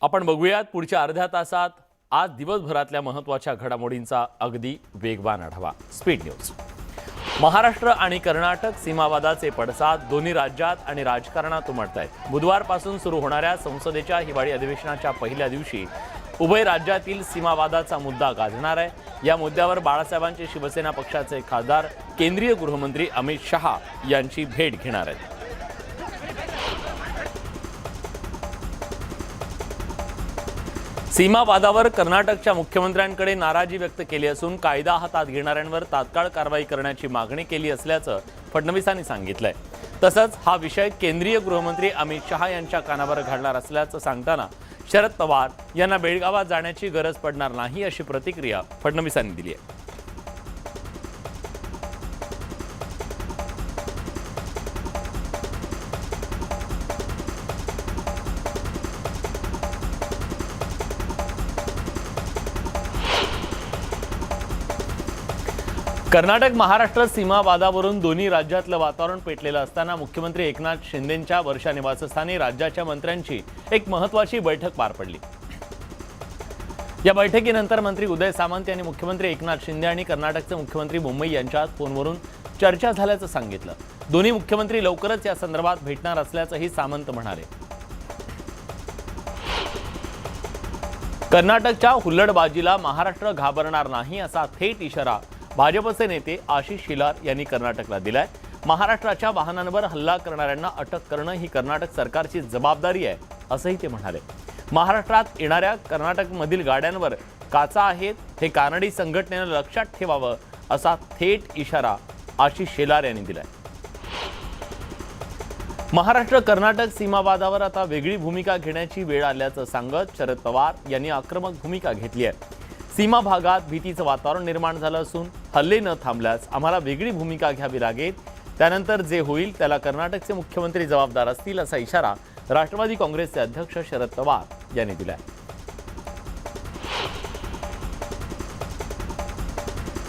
आपण बघूयात पुढच्या अर्ध्या तासात आज दिवसभरातल्या महत्त्वाच्या घडामोडींचा अगदी वेगवान आढावा। Speed news. महाराष्ट्र आणि कर्नाटक सीमावादाचे पडसाद दोन्ही राज्यात आणि राजकारणात उमटतायत। बुधवारपासून सुरू होणाऱ्या संसदेच्या हिवाळी अधिवेशनाच्या पहिल्या दिवशी उभय राज्यातील सीमावादाचा मुद्दा गाजणार आहे। या मुद्द्यावर बाळासाहेबांचे शिवसेना पक्षाचे खासदार केंद्रीय गृहमंत्री अमित शहा यांची भेट घेणार आहेत। सीमावादावर कर्नाटकच्या मुख्यमंत्र्यांकडे नाराजी व्यक्त केली असून कायदा हातात घेणाऱ्यांवर तात्काळ कारवाई करण्याची मागणी केली असल्याचं फडणवीसांनी सांगितलंय। तसंच हा विषय केंद्रीय गृहमंत्री अमित शहा यांच्या कानावर घालणार असल्याचं सांगताना शरद पवार यांना बेळगावात जाण्याची गरज पडणार नाही अशी प्रतिक्रिया फडणवीसांनी दिली आहे। कर्नाटक महाराष्ट्र सीमावादावरून दोन्ही राज्यातलं वातावरण पेटलेलं असताना मुख्यमंत्री एकनाथ शिंदेंच्या वर्षा निवासस्थानी राज्याच्या मंत्र्यांची एक महत्त्वाची बैठक पार पडली। या बैठकीनंतर मंत्री उदय सामंत यांनी मुख्यमंत्री एकनाथ शिंदे आणि कर्नाटकचे मुख्यमंत्री मुंबई यांच्यात फोनवरून चर्चा झाल्याचं सांगितलं। दोन्ही मुख्यमंत्री लवकरच या संदर्भात भेटणार असल्याचंही सामंत म्हणाले। कर्नाटकच्या हुल्लडबाजीला महाराष्ट्र घाबरणार नाही असा थेट इशारा भाजपचे नेते आशिष शेलार यांनी कर्नाटकला दिलाय। महाराष्ट्राच्या वाहनांवर हल्ला करणाऱ्यांना अटक करणं ही कर्नाटक सरकारची जबाबदारी आहे असंही ते म्हणाले। महाराष्ट्रात येणाऱ्या कर्नाटकमधील गाड्यांवर काचा आहेत हे कानडी संघटनेनं लक्षात ठेवावं असा थेट इशारा आशिष शेलार यांनी दिलाय। महाराष्ट्र कर्नाटक सीमावादावर आता वेगळी भूमिका घेण्याची वेळ आल्याचं सांगत शरद पवार यांनी आक्रमक भूमिका घेतली आहे। सीमा भागात भीतीचं वातावरण निर्माण झालं असून हल्ले न थांबल्यास आम्हाला वेगळी भूमिका घ्यावी लागेल। त्यानंतर जे होईल त्याला कर्नाटकचे मुख्यमंत्री जबाबदार असतील असा इशारा राष्ट्रवादी काँग्रेसचे अध्यक्ष शरद पवार यांनी दिलाय।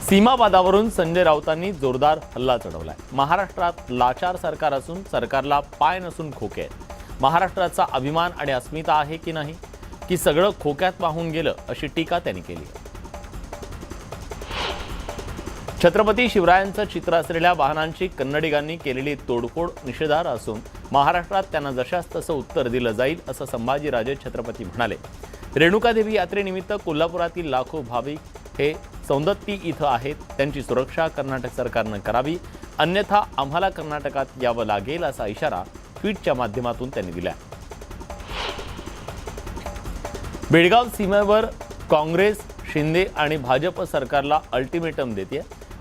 सीमावादावरून संजय राऊतांनी जोरदार हल्ला चढवलाय। महाराष्ट्रात लाचार सरकार असून सरकारला पाय नसून खोके आहेत। महाराष्ट्राचा अभिमान आणि अस्मिता आहे की नाही की सगळं खोक्यात वाहून गेलं अशी टीका त्यांनी केली। छत्रपती शिवरायांचं चित्र असलेल्या वाहनांची कन्नडिगांनी केलेली तोडफोड निषेधार्ह असून महाराष्ट्रात त्यांना जशास तसं उत्तर दिलं जाईल असं संभाजीराजे छत्रपती म्हणाले। रेणुकादेवी यात्रेनिमित्त कोल्हापुरातील लाखो भाविक हे सौंदत्ती इथं आहेत, त्यांची सुरक्षा कर्नाटक सरकारनं करावी, अन्यथा आम्हाला कर्नाटकात यावं लागेल असा इशारा ट्विटच्या माध्यमातून त्यांनी दिला। बेळगाव सीमेवर काँग्रेस, शिंदे आणि भाजप सरकारला अल्टिमेटम देते।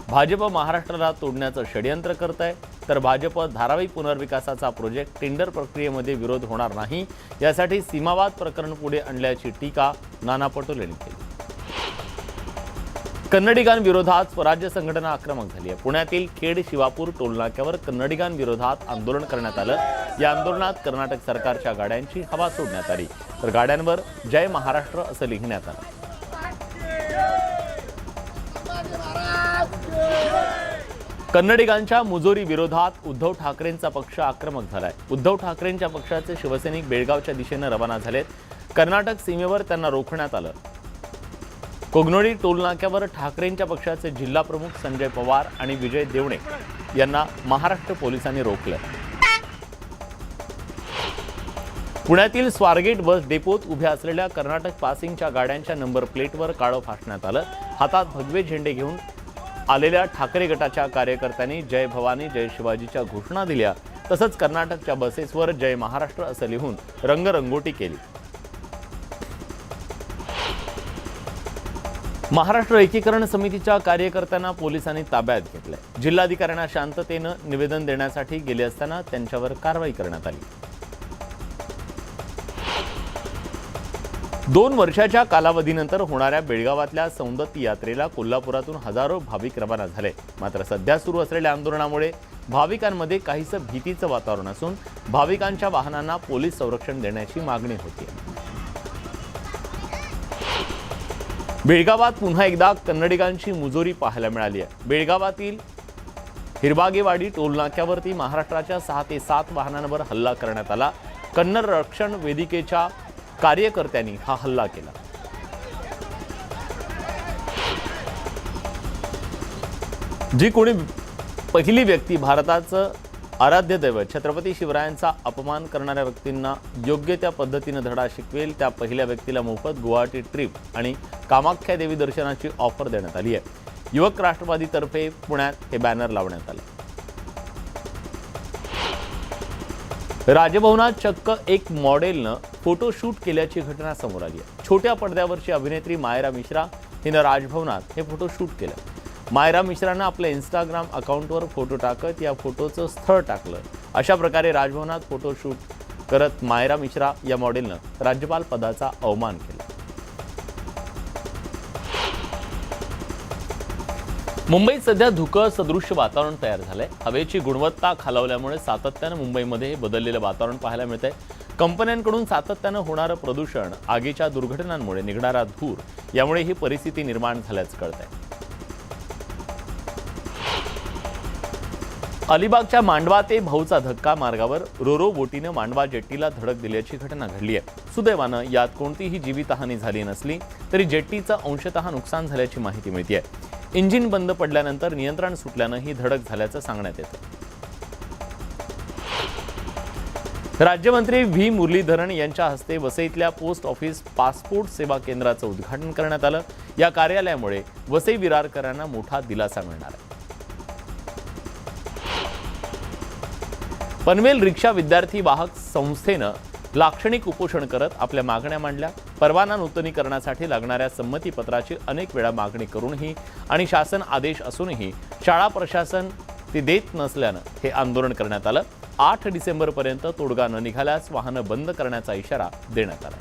भाजप महाराष्ट्राला तोडण्याचं षडयंत्र करत आहे, तर भाजप धारावी पुनर्विकासाचा प्रोजेक्ट टेंडर प्रक्रियेमध्ये विरोध होणार नाही यासाठी सीमावाद प्रकरण पुढे आणल्याची टीका नाना पटोले यांनी केली। कन्नडिगांविरोधात स्वराज्य संघटना आक्रमक झाली आहे। पुण्यातील खेड शिवापूर टोलनाक्यावर कन्नडिगांविरोधात आंदोलन करण्यात आलं। या आंदोलनात कर्नाटक सरकारच्या गाड्यांची हवा सोडण्यात आली, तर गाड्यांवर जय महाराष्ट्र असं लिहिण्यात आलं। कन्नडिगांच्या मुजोरी विरोधात उद्धव ठाकरेंचा पक्ष आक्रमक झालाय। उद्धव ठाकरेंच्या पक्षाचे शिवसैनिक बेळगावच्या दिशेने रवाना झालेत। कर्नाटक सीमेवर त्यांना रोखण्यात आलं। कोगनोळी टोलनाक्यावर ठाकरेंच्या पक्षाचे जिल्हा प्रमुख संजय पवार आणि विजय देवणे यांना महाराष्ट्र पोलिसांनी रोखलं। पुण्यातील स्वारगेट बस डेपोत उभ्या असलेल्या कर्नाटक पासिंगच्या गाड्यांच्या नंबर प्लेटवर काळं फासण्यात आलं। हातात भगवे झेंडे घेऊन आलेल्या ठाकरे गटाच्या कार्यकर्त्यांनी जय भवानी जय शिवाजीच्या घोषणा दिल्या। तसंच कर्नाटकच्या बसेसवर जय महाराष्ट्र असं लिहून रंगरंगोटी केली। महाराष्ट्र एकीकरण समितीच्या कार्यकर्त्यांना पोलिसांनी ताब्यात घेतलंय। जिल्हाधिकाऱ्यांना शांततेनं निवेदन देण्यासाठी गेले असताना त्यांच्यावर कारवाई करण्यात आली। 2 वर्षाच्या कालावधीनंतर होणाऱ्या बेळगावातल्या सौंदत्ती यात्रेला कोल्हापुरातून हजारो भाविक रवाना झाले। मात्र सध्या सुरू असलेल्या आंदोलनामुळे भाविकांमध्ये काहीसं भीतीचं वातावरण असून भाविकांच्या वाहनांना पोलीस संरक्षण देण्याची मागणी होती। बेळगावात पुन्हा एकदा कन्नडिगांची मुजोरी पाहायला मिळाली आहे। बेळगावातील हिरबागेवाडी टोलनाक्यावरती महाराष्ट्राच्या 6 ते 7 वाहनांवर हल्ला करण्यात आला। कन्नड रक्षण वेदिकेच्या कार्यकर्त्यांनी हा हल्ला केला। जी कोणी पहिली व्यक्ती भारताचं आराध्य दैवत छत्रपती शिवरायांचा अपमान करणाऱ्या व्यक्तींना योग्य त्या पद्धतीने धडा शिकवेल त्या पहिल्या व्यक्तीला मोफत गुवाहाटी ट्रिप आणि कामाख्या देवी दर्शनाची ऑफर देण्यात आली आहे। युवक राष्ट्रवादीतर्फे पुण्यात हे बॅनर लावण्यात आले। राजभवनात चक्क एक मॉडेलनं फोटोशूट केल्याची घटना समोर आली आहे। छोट्या पडद्यावरची अभिनेत्री मायरा मिश्रा हिनं राजभवनात हे फोटोशूट केलं। मायरा मिश्रानं आपल्या इंस्टाग्राम अकाउंटवर फोटो टाकत या फोटोचं स्थळ टाकलं। अशा प्रकारे राजभवनात फोटोशूट करत मायरा मिश्रा या मॉडेलनं राज्यपाल पदाचा अवमान केला। मुंबईत सध्या धुकं सदृश्य वातावरण तयार झालंय। हवेची गुणवत्ता खालावल्यामुळे सातत्यानं मुंबईमध्ये बदललेलं वातावरण पाहायला मिळतंय। कंपन्यांकडून सातत्यानं होणारं प्रदूषण, आगीच्या दुर्घटनांमुळे निघणारा धूर यामुळे ही परिस्थिती निर्माण झाल्याचं कळतंय। अलिबागच्या मांडवा ते भाऊचा धक्का मार्गावर रोरो बोटीनं मांडवा जेट्टीला धडक दिल्याची घटना घडली आहे। सुदैवानं यात कोणतीही जीवितहानी झाली नसली तरी जेट्टीचं अंशतः नुकसान झाल्याची माहिती मिळते आहे। इंजिन बंद पडल्यानंतर नियंत्रण सुटल्यानं ही धडक झाल्याचं सांगण्यात येतं। राज्यमंत्री व्ही मुरलीधरन यांच्या हस्ते वसईतल्या पोस्ट ऑफिस पासपोर्ट सेवा केंद्राचं उद्घाटन करण्यात आलं। या कार्यालयामुळे वसई विरारकरांना मोठा दिलासा मिळणार आहे। पनवेल रिक्षा विद्यार्थी वाहक संस्थेनं लाक्षणिक उपोषण करत आपल्या मागण्या मांडल्या। परवाना नूतनीकरणासाठी लागणाऱ्या संमतीपत्राची अनेक वेळा मागणी करूनही आणि शासन आदेश असूनही शाळा प्रशासन ती देत नसल्यानं हे आंदोलन करण्यात आलं। 8 डिसेंबरपर्यंत तोडगा न निघाल्यास वाहनं बंद करण्याचा इशारा देण्यात आला।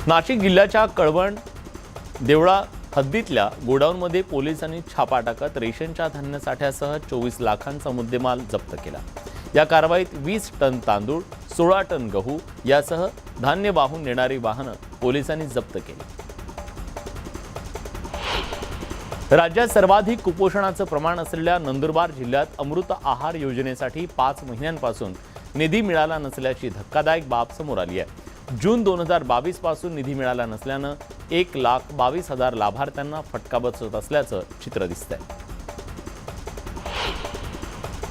नाशिक जिल्ह्याच्या कळवण देवळा हद्दीतल्या गोडाऊनमध्ये पोलिसांनी छापा टाकत रेशनच्या धान्य साठ्यासह 24 लाखांचा मुद्देमाल जप्त केला। या कारवाईत 20 टन तांदूळ, 16 टन गहू यासह धान्य वाहून नेणारी वाहनं पोलिसांनी जप्त केली। राज्यात सर्वाधिक कुपोषणाचं प्रमाण असलेल्या नंदुरबार जिल्ह्यात अमृत आहार योजनेसाठी 5 महिन्यांपासून निधी मिळाला नसल्याची धक्कादायक बाब समोर आली आहे। जून 2022 पासून निधी मिळाला नसल्यानं 1,22,000 लाभार्थ्यांना फटका बसत असल्याचं चित्र दिसतंय।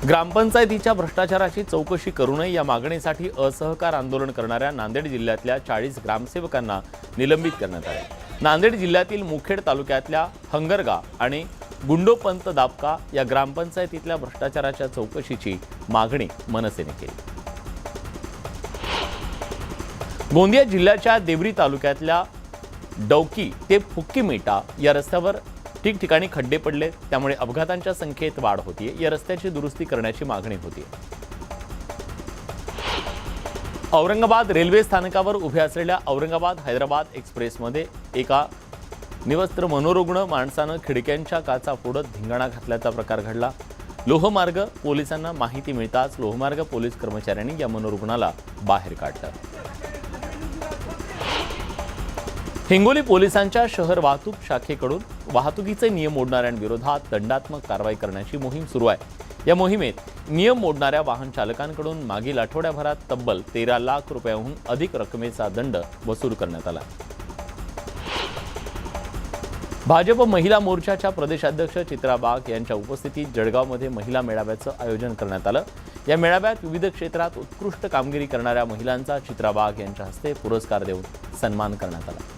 ग्रामपंचायतीच्या भ्रष्टाचाराची चौकशी करू नये या मागणीसाठी असहकार आंदोलन करणाऱ्या नांदेड जिल्ह्यातल्या 40 ग्रामसेवकांना निलंबित करण्यात आले। नांदेड जिल्ह्यातील मुखेड तालुक्यातल्या हंगरगा आणि गुंडोपंत दाबका या ग्रामपंचायतीतल्या भ्रष्टाचाराच्या चौकशीची मागणी मनसेने केली। गोंदिया जिल्ह्याच्या देवरी तालुक्यातल्या डौकी ते फुक्कीमेटा या रस्त्यावर ठिकठिकाणी खड्डे पडले, त्यामुळे अपघातांच्या संख्येत वाढ होतीये। या रस्त्याची दुरुस्ती करण्याची मागणी होती। औरंगाबाद रेल्वे स्थानकावर उभ्या असलेल्या औरंगाबाद हैदराबाद एक्सप्रेसमध्ये एका निवस्त्र मनोरुग्ण माणसानं खिडक्यांच्या काचा फोडत धिंगाणा घातल्याचा प्रकार घडला। लोहमार्ग पोलिसांना माहिती मिळताच लोहमार्ग पोलीस कर्मचाऱ्यांनी या मनोरुग्णाला बाहेर काढलं। हिंगोली पोलिसांच्या शहर वाहतूक शाखेकडून वाहतुकीचे नियम मोडणाऱ्यांविरोधात दंडात्मक कारवाई करण्याची मोहीम सुरू आहे। या मोहिमेत नियम मोडणाऱ्या वाहन चालकांकडून मागील आठवड्याभरात तब्बल 13 लाख रुपयांहून अधिक रकमेचा दंड वसूल करण्यात आला। भाजप महिला मोर्चाच्या प्रदेशाध्यक्ष चित्रा वाघ यांच्या उपस्थितीत जळगावमध्ये महिला मेळाव्याचं आयोजन करण्यात आलं। या मेळाव्यात विविध क्षेत्रात उत्कृष्ट कामगिरी करणाऱ्या महिलांचा चित्रा वाघ यांच्या हस्ते पुरस्कार देऊन सन्मान करण्यात आला।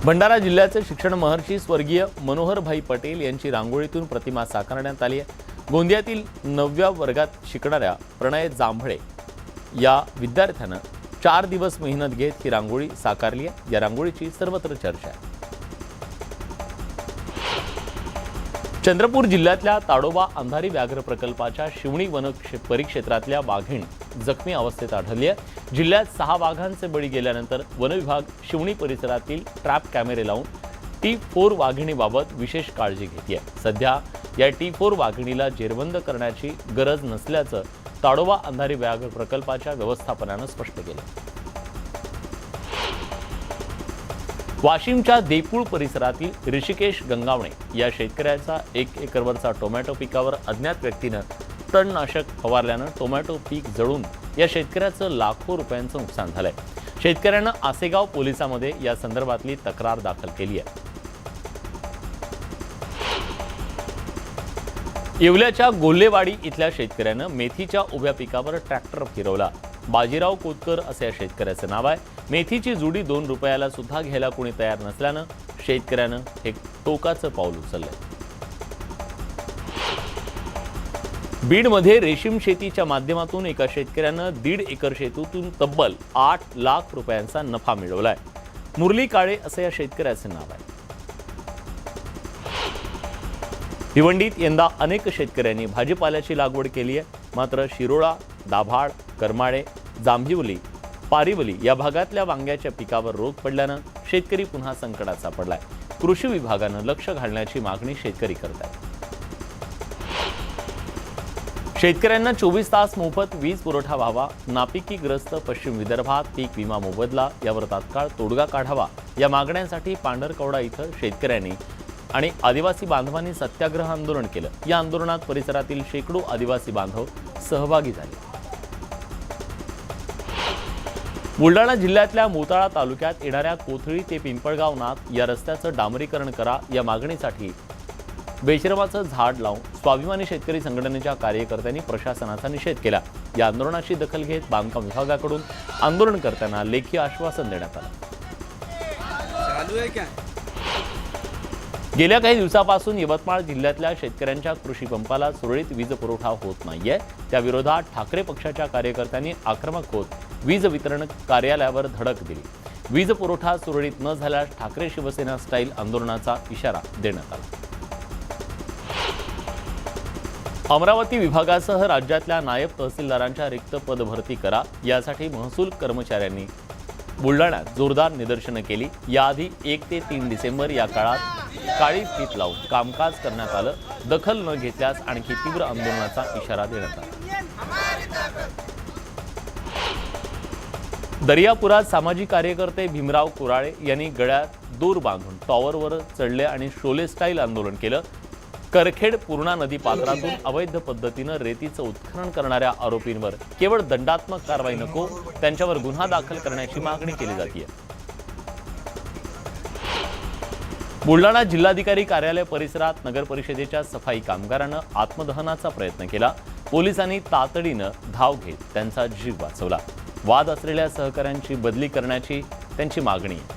भंडारा जिल्ह्याचे शिक्षण महर्षी स्वर्गीय मनोहरभाई पटेल यांची रांगोळीतून प्रतिमा साकारण्यात आली आहे। गोंदियातील 9व्या वर्गात शिकणाऱ्या प्रणय जांभळे या विद्यार्थ्यानं 4 दिवस मेहनत घेत ही रांगोळी साकारली आहे। या रांगोळीची सर्वत्र चर्चा आहे। चंद्रपूर जिल्ह्यातल्या ताडोबा अंधारी व्याघ्र प्रकल्पाच्या शिवणी वन परिक्षेत्रातल्या वाघीण जखमी अवस्थेत आढळली आहे। जिल्ह्यात 6 वाघांचे बळी गेल्यानंतर वन विभाग शिवणी परिसरातील ट्रॅप कॅमेरे लावून T4 वाघिणीबाबत विशेष काळजी घेते आहे। सध्या या T4 वाघिणीला जेरबंद करण्याची गरज नसल्याचं ताडोबा अंधारी व्याघ्र प्रकल्पाच्या व्यवस्थापनानं स्पष्ट केलं। वाशिमच्या देपूळ परिसरातील ऋषिकेश गंगावणे या शेतकऱ्याचा 1 एकरवरचा टोमॅटो पिकावर अज्ञात व्यक्तीनं तणनाशक फवारल्यानं टोमॅटो पीक जळून या शेतकऱ्याचं लाखो रुपयांचं नुकसान झालंय. शेतकऱ्यानं आसेगाव पोलिसांमध्ये या संदर्भातली तक्रार दाखल केली आहे. येवल्याच्या गोल्हेवाडी इथल्या शेतकऱ्यानं मेथीच्या उभ्या पिकावर ट्रॅक्टर फिरवला. बाजीराव कोतकर असं या शेतकऱ्याचं नाव आहे. मेथीची जुडी 2 रुपयाला सुद्धा घ्यायला कोणी तयार नसल्यानं शेतकऱ्यानं हे टोकाचं पाऊल उचललंय. बीडमध्ये रेशीम शेतीच्या माध्यमातून एका शेतकऱ्यानं 1.5 एकर शेतीतून तब्बल 8 लाख रुपयांचा नफा मिळवलाय. मुरली काळे असं या शेतकऱ्याचं नाव आहे. भिवंडीत यंदा अनेक शेतकऱ्यांनी भाजीपाल्याची लागवड केली आहे. मात्र शिरोळा, दाभाड, करमाळे, जांभिवली, पारिवली या भागातल्या वांग्याच्या पिकावर रोग पडल्यानं शेतकरी पुन्हा संकटात सापडलाय. कृषी विभागानं लक्ष घालण्याची मागणी शेतकरी करत आहेत. शेतकऱ्यांना 24 तास मोफत वीज पुरवठा व्हावा, नापिकीग्रस्त पश्चिम विदर्भात पीक विमा मोबदला यावर तात्काळ तोडगा काढावा या मागण्यांसाठी पांढरकवडा इथं शेतकऱ्यांनी आणि आदिवासी बांधवांनी सत्याग्रह आंदोलन केलं. या आंदोलनात परिसरातील शेकडो आदिवासी बांधव सहभागी झाले. बुलढाणा जिल्ह्यातल्या मोताळा तालुक्यात येणाऱ्या कोथळी ते पिंपळगाव नाथ या रस्त्याचं डांबरीकरण करा या मागणीसाठी बेशरमाचं झाड लावून स्वाभिमानी शेतकरी संघटनेच्या कार्यकर्त्यांनी प्रशासनाचा निषेध केला. या आंदोलनाची दखल घेत बांधकाम विभागाकडून आंदोलनकर्त्यांना लेखी आश्वासन देण्यात आलं. गेल्या काही दिवसापासून यवतमाळ जिल्ह्यातल्या शेतकऱ्यांच्या कृषी पंपाला सुरळीत वीज पुरवठा होत नाहीये. त्या विरोधात ठाकरे पक्षाच्या कार्यकर्त्यांनी आक्रमक होत वीज वितरण कार्यालयावर धडक दिली. वीज पुरवठा सुरळीत न झाल्यास ठाकरे शिवसेना स्टाईल आंदोलनाचा इशारा देण्यात आला. अमरावती विभागासह राज्यातल्या नायब तहसीलदारांच्या रिक्त पद भरती करा यासाठी महसूल कर्मचाऱ्यांनी बुलढाण्यात जोरदार निदर्शनं केली. याआधी 1 ते 3 डिसेंबर या काळात काळी फीत लावून कामकाज करण्यात आलं. दखल न घेतल्यास आणखी तीव्र आंदोलनाचा इशारा देण्यात आला. दर्यापुरात सामाजिक कार्यकर्ते भीमराव कुराळे यांनी गळ्यात दोर बांधून टॉवरवर चढले आणि शोले स्टाईल आंदोलन केलं. करखेड पूर्णा नदी पात्रातून अवैध पद्धतीनं रेतीचं उत्खनन करणाऱ्या आरोपींवर केवळ दंडात्मक कारवाई नको, त्यांच्यावर गुन्हा दाखल करण्याची मागणी केली जाते. बुलढाणा जिल्हाधिकारी कार्यालय परिसरात नगर परिषदेच्या सफाई कामगारांनं आत्मदहनाचा प्रयत्न केला. पोलिसांनी तातडीनं धाव घेत त्यांचा जीव वाचवला. वाद असलेल्या सहकाऱ्यांची बदली करण्याची त्यांची मागणी आहे.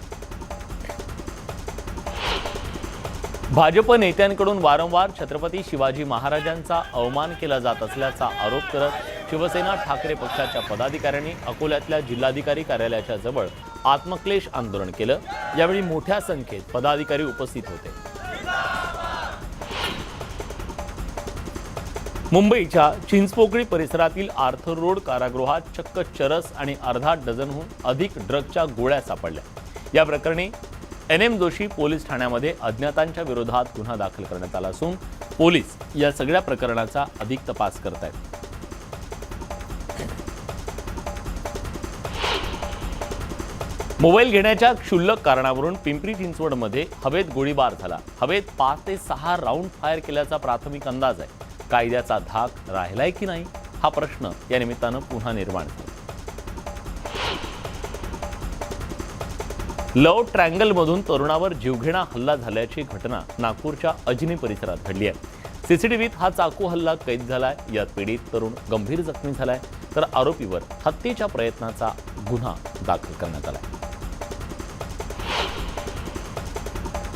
भाजप नेत्यांकडून वारंवार छत्रपती शिवाजी महाराजांचा अवमान केला जात असल्याचा आरोप करत शिवसेना ठाकरे पक्षाच्या पदाधिकाऱ्यांनी अकोल्यातल्या जिल्हाधिकारी कार्यालयाच्या जवळ आत्मक्लेश आंदोलन केलं. यावेळी मोठ्या संख्येत पदाधिकारी उपस्थित होते. मुंबईच्या चिंचपोकळी परिसरातील आर्थर रोड कारागृहात चक्क चरस आणि अर्धा डझनहून अधिक ड्रगच्या गोळ्या सापडल्या. या प्रकरणी NM जोशी पोलीस ठाण्यामध्ये अज्ञातांच्या विरोधात गुन्हा दाखल करण्यात आला असून पोलीस या सगळ्या प्रकरणाचा अधिक तपास करत आहेत. मोबाईल घेण्याच्या क्षुल्लक कारणावरून पिंपरी चिंचवडमध्ये हवेत गोळीबार झाला. हवेत 5 ते 6 राऊंड फायर केल्याचा प्राथमिक अंदाज आहे. कायद्याचा धाक राहिलाय की नाही हा प्रश्न या निमित्तानं पुन्हा निर्माण झाला. लव्ह ट्रँगलमधून तरुणावर जीवघेणा हल्ला झाल्याची घटना नागपूरच्या अजनी परिसरात घडली आहे. सीसीटीव्हीत हा चाकू हल्ला कैद झालाय. यात पीडित तरुण गंभीर जखमी झालाय तर आरोपीवर हत्येच्या प्रयत्नाचा गुन्हा दाखल करण्यात आलाय.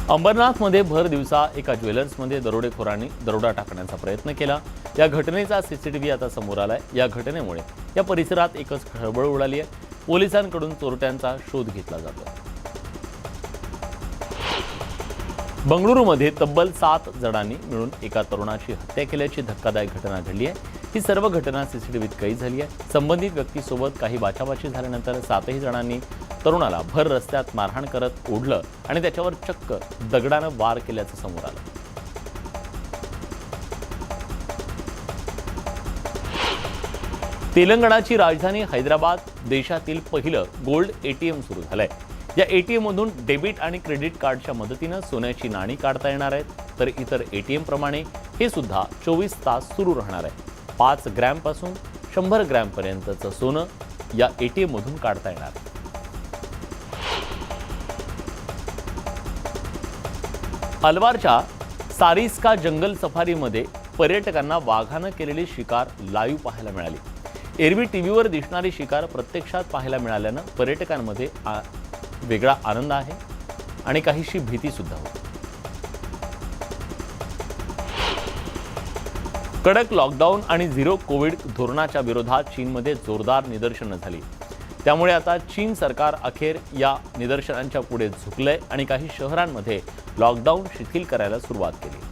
अंबरनाथमध्ये भर दिवसा एका ज्वेलर्समध्ये दरोडेखोरांनी दरोडा टाकण्याचा प्रयत्न केला. या घटनेचा सीसीटीव्ही आता समोर आलाय. या घटनेमुळे या परिसरात एकच खळबळ उडाली आहे. पोलिसांकडून चोरट्यांचा शोध घेतला जातो. बंगळुरूमध्ये तब्बल 7 जणांनी मिळून एका तरुणाची हत्या केल्याची धक्कादायक घटना घडली आहे. ही सर्व घटना सीसीटीव्हीत कैद झाली आहे. संबंधित व्यक्तीसोबत काही बाचाबाची झाल्यानंतर 7ही जणांनी तरुणाला भर रस्त्यात मारहाण करत ओढलं आणि त्याच्यावर चक्क दगडानं वार केल्याचं समोर आलं. तेलंगणाची राजधानी हैदराबाद देशातील पहिलं गोल्ड ATM सुरू झालंय. या ATM मधून डेबिट आणि क्रेडिट कार्डच्या मदतीनं सोन्याची नाणी काढता येणार आहेत. तर इतर ATM प्रमाणे हे सुद्धा 24 तास सुरू राहणार आहे. 5 ग्रॅमपासून 100 ग्रॅमपर्यंतचं सोनं या ATM मधून काढता येणार. अलवारच्या सारिस्का जंगल सफारीमध्ये पर्यटकांना वाघानं केलेली शिकार लाईव्ह पाहायला मिळाली. एरवी टीव्हीवर दिसणारी शिकार प्रत्यक्षात पाहायला मिळाल्यानं पर्यटकांमध्ये वेगळा आनंद आहे आणि काहीशी भीती सुद्धा होती. कडक लॉकडाऊन आणि झिरो कोविड धोरणाच्या विरोधात चीनमध्ये जोरदार निदर्शनं झाली. त्यामुळे आता चीन सरकार अखेर या निदर्शनांच्या पुढे झुकलंय आणि काही शहरांमध्ये लॉकडाऊन शिथिल करायला सुरुवात केली.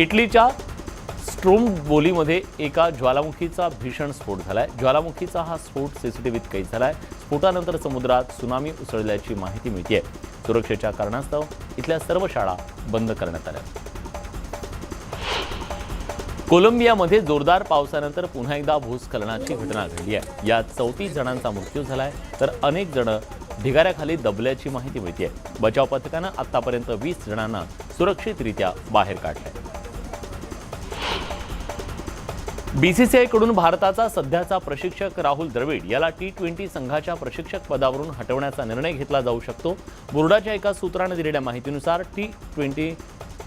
इटलीच्या स्ट्रोम्बोलीमध्ये एका ज्वालामुखीचा भीषण स्फोट झालाय. ज्वालामुखीचा हा स्फोट सीसीटीव्हीत कैद झालाय. स्फोटानंतर समुद्रात त्सुनामी उसळल्याची माहिती मिळतेय. सुरक्षेच्या कारणास्तव इथल्या सर्व शाळा बंद करण्यात आल्या. कोलंबियामध्ये जोरदार पावसानंतर पुन्हा एकदा भूस्खलनाची घटना घडली आहे. यात 34 जणांचा मृत्यू झालाय तर अनेक जण ढिगाऱ्याखाली दबल्याची माहिती मिळतेय. बचाव पथकानं आतापर्यंत 20 जणांना सुरक्षितरित्या बाहेर काढलंय. BCCI कडून भारताचा सध्याचा प्रशिक्षक राहुल द्रविड याला T20 संघाच्या प्रशिक्षक पदावरून हटवण्याचा निर्णय घेतला जाऊ शकतो. बोर्डाच्या एका सूत्राने दिलेल्या माहितीनुसार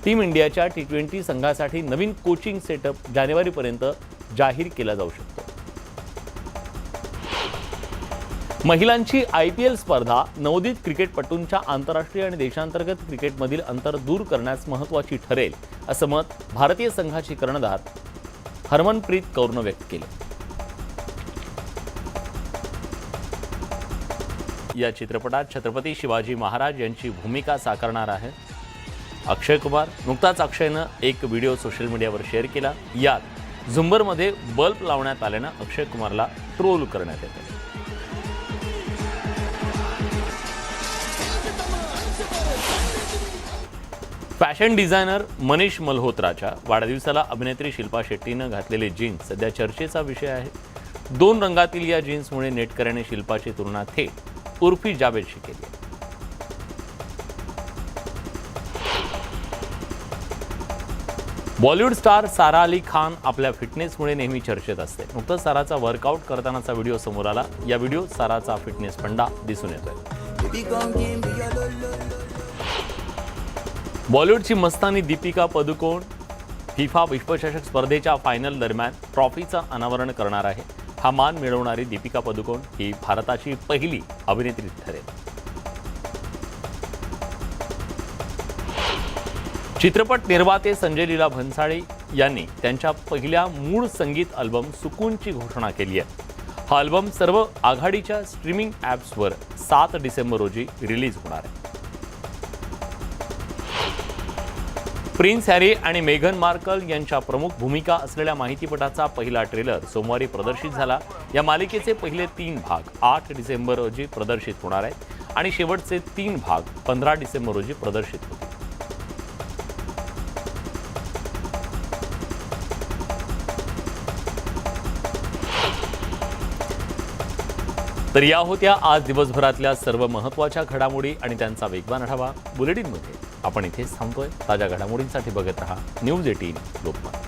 टीम इंडियाच्या T20 संघासाठी नवीन कोचिंग सेटअप जानेवारीपर्यंत जाहीर केला जाऊ शकतो. महिलांची IPL स्पर्धा नवोदित क्रिकेटपटूंच्या आंतरराष्ट्रीय आणि देशांतर्गत क्रिकेटमधील अंतर दूर करण्यास महत्त्वाची ठरेल असं मत भारतीय संघाची कर्णधार हरमनप्रीत कौरनं व्यक्त केलं. या चित्रपटात छत्रपती शिवाजी महाराज यांची भूमिका साकारणार आहे अक्षय कुमार. नुकताच अक्षयनं एक व्हिडिओ सोशल मीडियावर शेअर केला. यात झुंबरमध्ये बल्ब लावण्यात आल्यानं अक्षय कुमारला ट्रोल करण्यात येतं. फॅशन डिझायनर मनीष मल्होत्राच्या वाढदिवसाला अभिनेत्री शिल्पा शेट्टीनं घातलेले जीन्स सध्या चर्चेचा विषय आहे. 2 रंगातील या जीन्समुळे नेटकऱ्याने शिल्पाची तुलना थेट उर्फी जावेदशी केली आहे. बॉलिवूड स्टार सारा अली खान आपल्या फिटनेसमुळे नेहमी चर्चेत असते. नुकतंच साराचा वर्कआउट करतानाचा व्हिडिओ समोर आला. या व्हिडिओत साराचा फिटनेस फंडा दिसून येतोय. बॉलिवूडची मस्तानी दीपिका पदुकोण फिफा विश्वचषक स्पर्धेच्या फायनल दरम्यान ट्रॉफीचं अनावरण करणार आहे. हा मान मिळवणारी दीपिका पदुकोण ही भारताची पहिली अभिनेत्री ठरेल. चित्रपट निर्माते संजय लीला भन्साळी यांनी त्यांच्या पहिल्या मूळ संगीत अल्बम सुकूनची घोषणा केली आहे. हा अल्बम सर्व आघाडीच्या स्ट्रीमिंग ॲप्सवर 7 डिसेंबर रोजी रिलीज होणार आहे. प्रिन्स हॅरी आणि मेघन मार्कल यांच्या प्रमुख भूमिका असलेल्या माहितीपटाचा पहिला ट्रेलर सोमवारी प्रदर्शित झाला. या मालिकेचे पहिले 3 भाग 8 डिसेंबर रोजी प्रदर्शित होणार आहेत आणि शेवटचे 3 भाग 15 डिसेंबर रोजी प्रदर्शित होतील. तर या होत्या आज दिवसभरातल्या सर्व महत्त्वाच्या घडामोडी आणि त्यांचा वेगवान आढावा. बुलेटिनमध्ये आपण इथेच थांबतोय. ताज्या घडामोडींसाठी बघत रहा न्यूज 18 लोकमत.